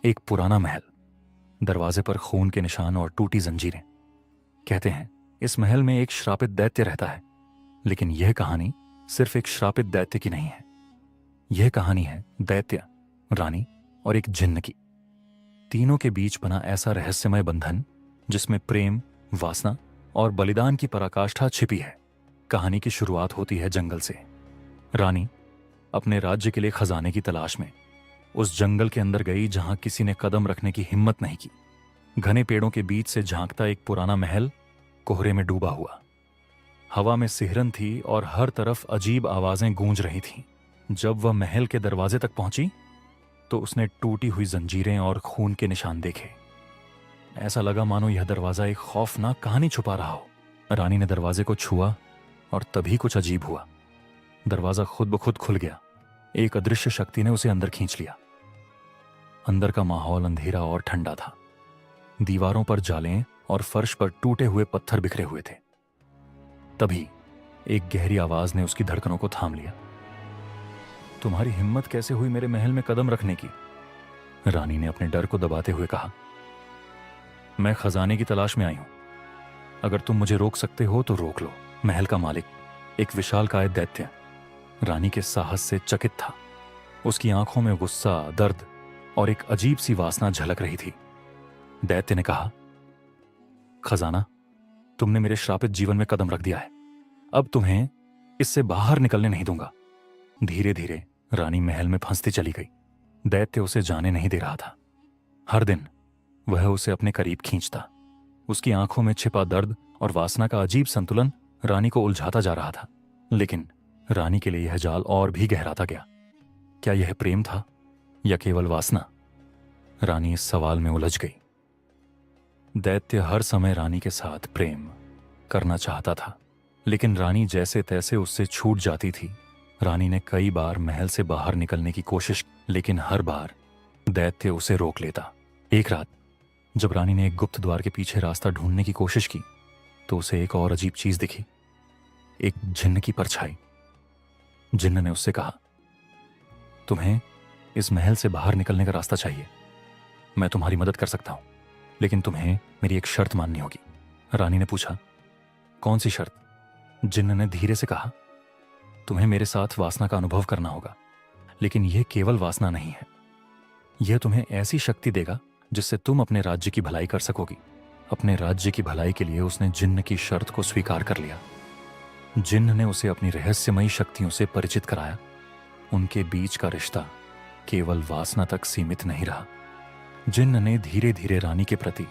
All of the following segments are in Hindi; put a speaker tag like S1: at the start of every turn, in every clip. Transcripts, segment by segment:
S1: एक पुराना महल, दरवाजे पर खून के निशान और टूटी जंजीरें। कहते हैं इस महल में एक श्रापित दैत्य रहता है, लेकिन यह कहानी सिर्फ एक श्रापित दैत्य की नहीं है। यह कहानी है दैत्य, रानी और एक जिन्न की। तीनों के बीच बना ऐसा रहस्यमय बंधन जिसमें प्रेम, वासना और बलिदान की पराकाष्ठा छिपी है। कहानी की शुरुआत होती है जंगल से। रानी अपने राज्य के लिए खजाने की तलाश में उस जंगल के अंदर गई जहां किसी ने कदम रखने की हिम्मत नहीं की। घने पेड़ों के बीच से झांकता एक पुराना महल कोहरे में डूबा हुआ। हवा में सिहरन थी और हर तरफ अजीब आवाजें गूंज रही थीं। जब वह महल के दरवाजे तक पहुंची तो उसने टूटी हुई जंजीरें और खून के निशान देखे। ऐसा लगा मानो यह दरवाजा एक खौफनाक कहानी छुपा रहा हो। रानी ने दरवाजे को छुआ और तभी कुछ अजीब हुआ। दरवाजा खुद ब खुद खुल गया। एक अदृश्य शक्ति ने उसे अंदर खींच लिया। अंदर का माहौल अंधेरा और ठंडा था। दीवारों पर जालें और फर्श पर टूटे हुए पत्थर बिखरे हुए थे। तभी एक गहरी आवाज ने उसकी धड़कनों को थाम लिया। तुम्हारी हिम्मत कैसे हुई मेरे महल में कदम रखने की? रानी ने अपने डर को दबाते हुए कहा। मैं खजाने की तलाश में आई हूं। अगर तुम मुझे रोक सकते हो तो रोक लो। महल का मालिक, एक विशालकाय दैत्य, रानी के साहस से चकित था। उसकी आंखों में गुस्सा, दर्द और एक अजीब सी वासना झलक रही थी। दैत्य ने कहा, खजाना, तुमने मेरे श्रापित जीवन में कदम रख दिया है। अब तुम्हें इससे बाहर निकलने नहीं दूंगा। धीरे धीरे रानी महल में फंसती चली गई। दैत्य उसे जाने नहीं दे रहा था। हर दिन वह उसे अपने करीब खींचता। उसकी आंखों में छिपा दर्द और वासना का अजीब संतुलन रानी को उलझाता जा रहा था। लेकिन रानी के लिए यह जाल और भी गहराता गया। क्या यह प्रेम था या केवल वासना? रानी इस सवाल में उलझ गई। दैत्य हर समय रानी के साथ प्रेम करना चाहता था, लेकिन रानी जैसे तैसे उससे छूट जाती थी। रानी ने कई बार महल से बाहर निकलने की कोशिश, लेकिन हर बार दैत्य उसे रोक लेता। एक रात जब रानी ने एक गुप्त द्वार के पीछे रास्ता ढूंढने की कोशिश की तो उसे एक और अजीब चीज दिखी। एक जिन्न की परछाई। जिन्न ने उससे कहा, तुम्हें इस महल से बाहर निकलने का रास्ता चाहिए। मैं तुम्हारी मदद कर सकता हूं, लेकिन तुम्हें मेरी एक शर्त माननी होगी। रानी ने पूछा, कौन सी शर्त? जिन्न ने धीरे से कहा, तुम्हें मेरे साथ वासना का अनुभव करना होगा, लेकिन यह केवल वासना नहीं है। यह तुम्हें ऐसी शक्ति देगा जिससे तुम अपने राज्य की भलाई कर सकोगी। अपने राज्य की भलाई के लिए उसने जिन्न की शर्त को स्वीकार कर लिया। जिन्न ने उसे अपनी रहस्यमयी शक्तियों से परिचित कराया। उनके बीच का रिश्ता केवल वासना तक सीमित नहीं रहा। जिन्न ने धीरे धीरे रानी के प्रति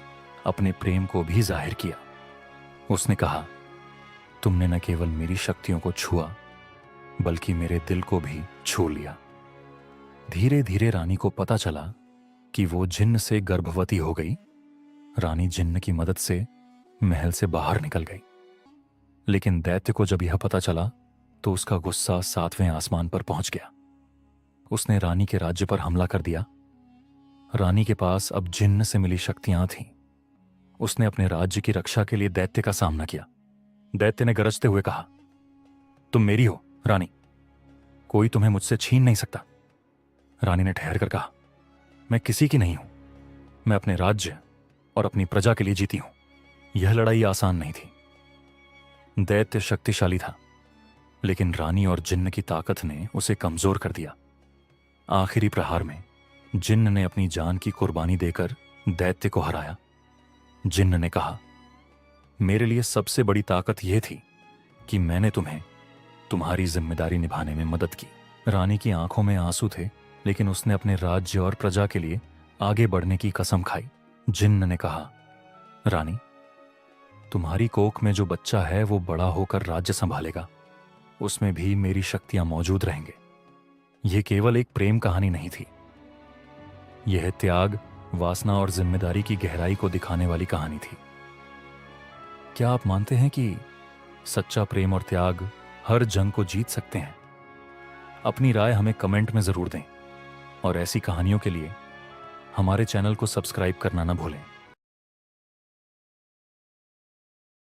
S1: अपने प्रेम को भी जाहिर किया। उसने कहा, तुमने न केवल मेरी शक्तियों को छुआ, बल्कि मेरे दिल को भी छू लिया। धीरे धीरे रानी को पता चला कि वो जिन्न से गर्भवती हो गई। रानी जिन्न की मदद से महल से बाहर निकल गई, लेकिन दैत्य को जब यह पता चला तो उसका गुस्सा 7वें आसमान पर पहुंच गया। उसने रानी के राज्य पर हमला कर दिया। रानी के पास अब जिन्न से मिली शक्तियां थीं। उसने अपने राज्य की रक्षा के लिए दैत्य का सामना किया। दैत्य ने गरजते हुए कहा, तुम मेरी हो रानी, कोई तुम्हें मुझसे छीन नहीं सकता। रानी ने ठहर कर कहा, मैं किसी की नहीं हूं। मैं अपने राज्य और अपनी प्रजा के लिए जीती हूं। यह लड़ाई आसान नहीं थी। दैत्य शक्तिशाली था, लेकिन रानी और जिन्न की ताकत ने उसे कमजोर कर दिया। आखिरी प्रहार में जिन्न ने अपनी जान की कुर्बानी देकर दैत्य को हराया। जिन्न ने कहा, मेरे लिए सबसे बड़ी ताकत यह थी कि मैंने तुम्हें तुम्हारी जिम्मेदारी निभाने में मदद की। रानी की आंखों में आंसू थे, लेकिन उसने अपने राज्य और प्रजा के लिए आगे बढ़ने की कसम खाई। जिन्न ने कहा, रानी, तुम्हारी कोख में जो बच्चा है वो बड़ा होकर राज्य संभालेगा। उसमें भी मेरी शक्तियां मौजूद रहेंगे। यह केवल एक प्रेम कहानी नहीं थी। यह त्याग, वासना और जिम्मेदारी की गहराई को दिखाने वाली कहानी थी। क्या आप मानते हैं कि सच्चा प्रेम और त्याग हर जंग को जीत सकते हैं? अपनी राय हमें कमेंट में जरूर दें और ऐसी कहानियों के लिए हमारे चैनल को सब्सक्राइब करना न भूलें।